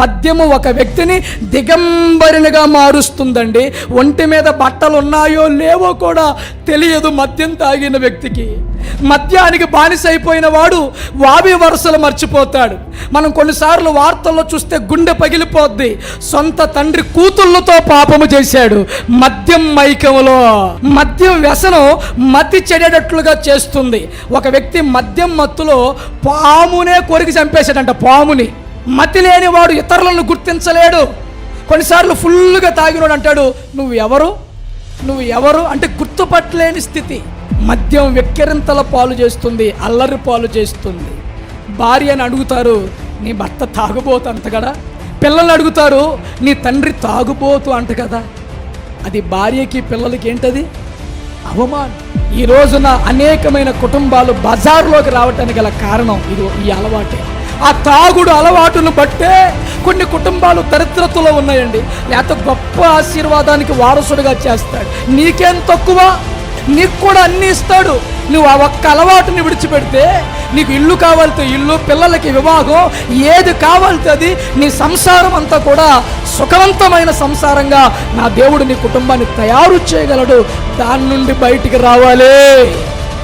మద్యము ఒక వ్యక్తిని దిగంబరినిగా మారుస్తుందండి. ఒంటి మీద బట్టలు ఉన్నాయో లేవో కూడా తెలియదు మద్యం తాగిన వ్యక్తికి. మద్యానికి బానిస అయిపోయిన వాడు వావి వరుసలు మర్చిపోతాడు. మనం కొన్నిసార్లు వార్తల్లో చూస్తే గుండె పగిలిపోద్ది. సొంత తండ్రి కూతుళ్ళతో పాపము చేశాడు మద్యం మైకంలో. మద్యం వ్యసనం మతి చెడేటట్లుగా చేస్తుంది. ఒక వ్యక్తి మద్యం మత్తులో పామునే కొరికి చంపేశాడంట, పాముని. మతి లేని వాడు ఇతరులను గుర్తించలేడు. కొన్నిసార్లు ఫుల్గా తాగినోడు అంటాడు నువ్వు ఎవరు అంటే గుర్తుపట్టలేని స్థితి. మద్యం వెక్కిరింతల పాలు చేస్తుంది, అల్లరి పాలు చేస్తుంది. భార్యని అడుగుతారు నీ భర్త తాగుబోతు అంట కదా. పిల్లల్ని అడుగుతారు నీ తండ్రి తాగుబోతు అంట కదా. అది భార్యకి పిల్లలకి ఏంటది? అవమానం. ఈ రోజున అనేకమైన కుటుంబాలు బజార్లోకి రావటానికి గల కారణం ఈ అలవాటే. ఆ తాగుడు అలవాటును బట్టే కొన్ని కుటుంబాలు దరిద్రతలో ఉన్నాయండి. లేకపోతే గొప్ప ఆశీర్వాదానికి వారసుడిగా చేస్తాడు. నీకేం తక్కువ? నీకు కూడా అన్నీ ఇస్తాడు. నువ్వు ఆ ఒక్క అలవాటుని విడిచిపెడితే నీకు ఇల్లు కావాలితే ఇల్లు, పిల్లలకి వివాహం, ఏది కావాలితే అది, నీ సంసారం అంతా కూడా సుఖవంతమైన సంసారంగా నా దేవుడు నీ కుటుంబాన్ని తయారు చేయగలడు. దాని నుండి బయటికి రావాలి.